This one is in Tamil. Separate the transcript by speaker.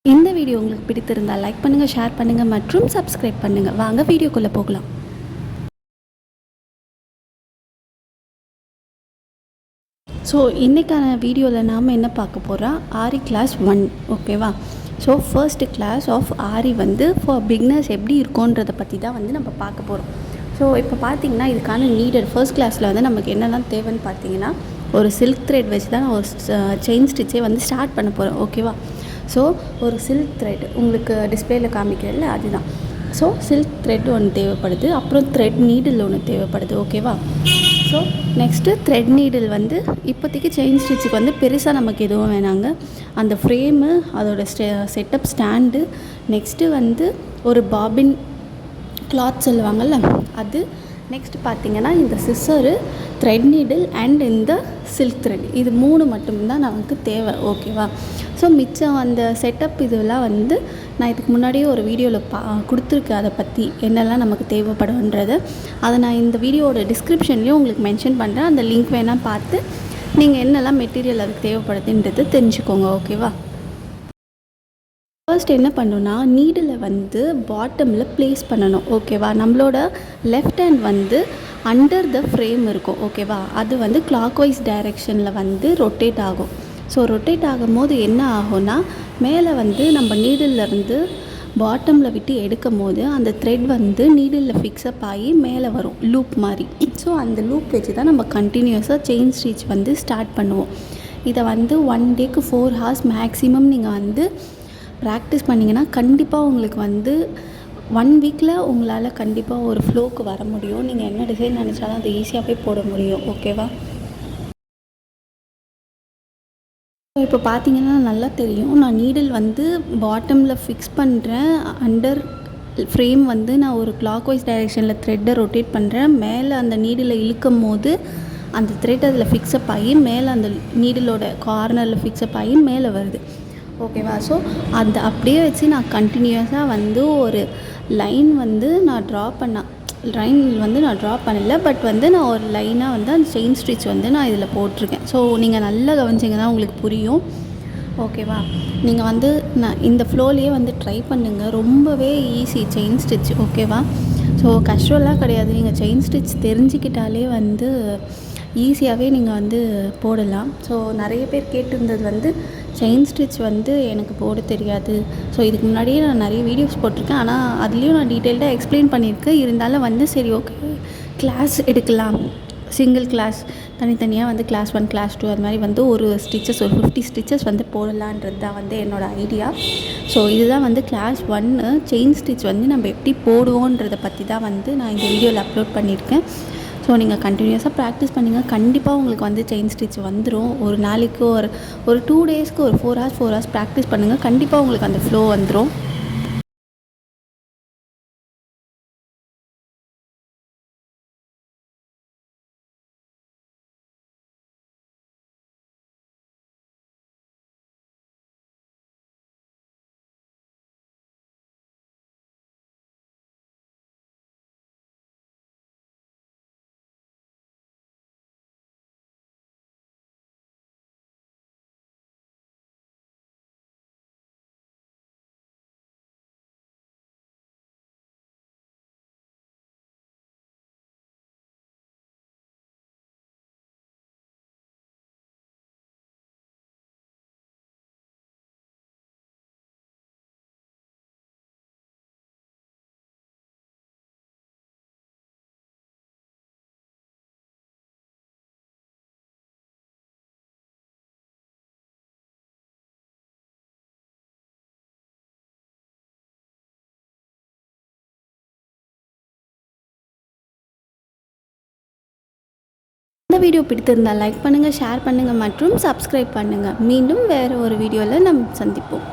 Speaker 1: இந்த வீடியோ உங்களுக்கு பிடித்திருந்தால் லைக் பண்ணுங்கள், ஷேர் பண்ணுங்கள் மற்றும் சப்ஸ்கிரைப் பண்ணுங்கள். வாங்க வீடியோக்குள்ளே போகலாம். ஸோ இன்றைக்கான வீடியோவில் நாம் என்ன பார்க்க போகிறோம், ஆரி கிளாஸ் 1. ஓகேவா? ஸோ ஃபர்ஸ்ட் கிளாஸ் ஆஃப் ஆரி வந்து ஃபார் பிகினர்ஸ் எப்படி இருக்குன்றதை பற்றி தான் வந்து நம்ம பார்க்க போகிறோம். ஸோ இப்போ பார்த்திங்கன்னா இதுக்கான நீடட் ஃபர்ஸ்ட் கிளாஸில் வந்து நமக்கு என்னெல்லாம் தேவைன்னு பார்த்தீங்கன்னா, ஒரு சில்க் த்ரெட் வச்சு தான் ஒரு செயின் ஸ்டிச்சே வந்து ஸ்டார்ட் பண்ண போகிறோம். ஓகேவா? ஸோ ஒரு சில்க் த்ரெட் உங்களுக்கு டிஸ்பிளேயில் காமிக்கிறதில்ல, அதுதான். ஸோ சில்க் த்ரெட் ஒன்று தேவைப்படுது, அப்புறம் த்ரெட் நீடில் ஒன்று தேவைப்படுது. ஓகேவா? ஸோ நெக்ஸ்ட்டு த்ரெட் நீடில் வந்து இப்போதைக்கு செயின் ஸ்டிச்சுக்கு வந்து பெருசாக நமக்கு எதுவும் வேணாங்க. அந்த ஃப்ரேமு, அதோட செட்டப் ஸ்டாண்டு, நெக்ஸ்ட்டு வந்து ஒரு பாபின் கிளாத் சொல்லுவாங்கள்ல அது, நெக்ஸ்ட் பார்த்திங்கன்னா இந்த சிஸ்ஸரு, த்ரெட் நீடில் அண்ட் இந்த சில்க் த்ரெட், இது 3 மட்டும்தான் நமக்கு தேவை. ஓகேவா? ஸோ மிச்சம் அந்த செட்டப் இதெல்லாம் வந்து நான் இதுக்கு முன்னாடியே ஒரு வீடியோவில் கொடுத்துருக்கேன், அதை பற்றி என்னெல்லாம் நமக்கு தேவைப்படும்ன்றதை. அதை நான் இந்த வீடியோவோட டிஸ்கிரிப்ஷன்லேயும் உங்களுக்கு மென்ஷன் பண்ணுறேன். அந்த லிங்க் வேணால் பார்த்து நீங்கள் என்னெல்லாம் மெட்டீரியல் அதுக்கு தேவைப்படுதுன்றது தெரிஞ்சுக்கோங்க. ஓகேவா? ஃபர்ஸ்ட் என்ன பண்ணணும்னா, நீடில் வந்து பாட்டமில் ப்ளேஸ் பண்ணணும். ஓகேவா? நம்மளோட லெஃப்ட் ஹேண்ட் வந்து அண்டர் த ஃப்ரேம் இருக்கும். ஓகேவா? அது வந்து கிளாக் வைஸ் டைரெக்ஷனில் வந்து ரொட்டேட் ஆகும். ஸோ ரொட்டேட் ஆகும்போது என்ன ஆகும்னா, மேலே வந்து நம்ம நீடில்லேருந்து பாட்டமில் விட்டு எடுக்கும் போது அந்த த்ரெட் வந்து நீடிலில் ஃபிக்ஸப் ஆகி மேலே வரும் லூப் மாதிரி. ஸோ அந்த லூப் வச்சு தான் நம்ம கண்டினியூஸாக செயின் ஸ்டிச் வந்து ஸ்டார்ட் பண்ணுவோம். இதை வந்து 1 டேக்கு 4 ஹார்ஸ் மேக்ஸிமம் நீங்கள் வந்து ப்ராக்டிஸ் பண்ணிங்கன்னா கண்டிப்பாக உங்களுக்கு வந்து 1 வீக்கில் உங்களால் கண்டிப்பாக ஒரு ஃப்ளோக்கு வர முடியும். நீங்கள் என்ன டிசைன் நினச்சாலும் அதை ஈஸியாகவே போட முடியும். ஓகேவா? இப்போ பார்த்தீங்கன்னா நல்லா தெரியும், நான் நீடில் வந்து பாட்டமில் ஃபிக்ஸ் பண்ணுறேன். அண்டர் ஃப்ரேம் வந்து நான் ஒரு கிளாக் வைஸ் டைரெக்ஷனில் த்ரெட்டை ரொட்டேட் பண்ணுறேன். மேலே அந்த நீடில் இழுக்கும் போது அந்த த்ரெட் அதில் ஃபிக்ஸப் ஆகி மேலே அந்த நீடிலோட கார்னரில் ஃபிக்ஸப் ஆகி மேலே வருது. ஓகேவா? ஸோ அந்த அப்படியே வச்சு நான் கண்டினியூஸாக வந்து ஒரு லைன் வந்து நான் ட்ரா பண்ணல, பட் வந்து நான் ஒரு லைனாக வந்து அந்த செயின் ஸ்டிச் வந்து நான் இதில் போட்டிருக்கேன். ஸோ நீங்கள் நல்லா கவனிச்சிங்கன்னா உங்களுக்கு புரியும். ஓகேவா? நீங்கள் வந்து நான் இந்த ஃப்ளோலேயே வந்து ட்ரை பண்ணுங்கள். ரொம்பவே ஈஸி செயின் ஸ்டிச். ஓகேவா? ஸோ கஷ்டம்லாம் கிடையாது. நீங்கள் செயின் ஸ்டிச் தெரிஞ்சுக்கிட்டாலே வந்து ஈஸியாகவே நீங்கள் வந்து போடலாம். ஸோ நிறைய பேர் கேட்டிருந்தது வந்து செயின் ஸ்டிச் வந்து எனக்கு போட தெரியாது. ஸோ இதுக்கு முன்னாடியே நான் நிறைய வீடியோஸ் போட்டிருக்கேன், ஆனால் அதுலேயும் நான் டீட்டெயில்டாக எக்ஸ்பிளைன் பண்ணியிருக்கேன். இருந்தாலும் வந்து சரி ஓகே கிளாஸ் எடுக்கலாம், சிங்கிள் கிளாஸ் தனித்தனியாக வந்து கிளாஸ் 1 கிளாஸ் 2 அது மாதிரி வந்து ஒரு 50 ஸ்டிச்சஸ் வந்து போடலான்றது தான் வந்து என்னோடய ஐடியா. ஸோ இதுதான் வந்து கிளாஸ் 1 செயின் ஸ்டிச் வந்து நம்ம எப்படி போடுவோன்றதை பற்றி தான் வந்து நான் இந்த வீடியோவில் அப்லோட் பண்ணியிருக்கேன். ஸோ நீங்கள் கண்டினியூஸாக ப்ராக்டிஸ் பண்ணுங்கள். கண்டிப்பாக உங்களுக்கு வந்து செயின் ஸ்டிச் வந்துடும். ஒரு நாளைக்கு ஒரு 2 டேஸ்க்கு ஒரு 4 ஹவர்ஸ் ப்ராக்டிஸ் பண்ணுங்கள். கண்டிப்பாக உங்களுக்கு அந்த ஃப்ளோ வந்துடும். இந்த வீடியோ பிடித்திருந்தால் லைக் பண்ணுங்கள், ஷேர் பண்ணுங்கள் மற்றும் சப்ஸ்கிரைப் பண்ணுங்கள். மீண்டும் வேறு ஒரு வீடியோவில் நம்ம சந்திப்போம்.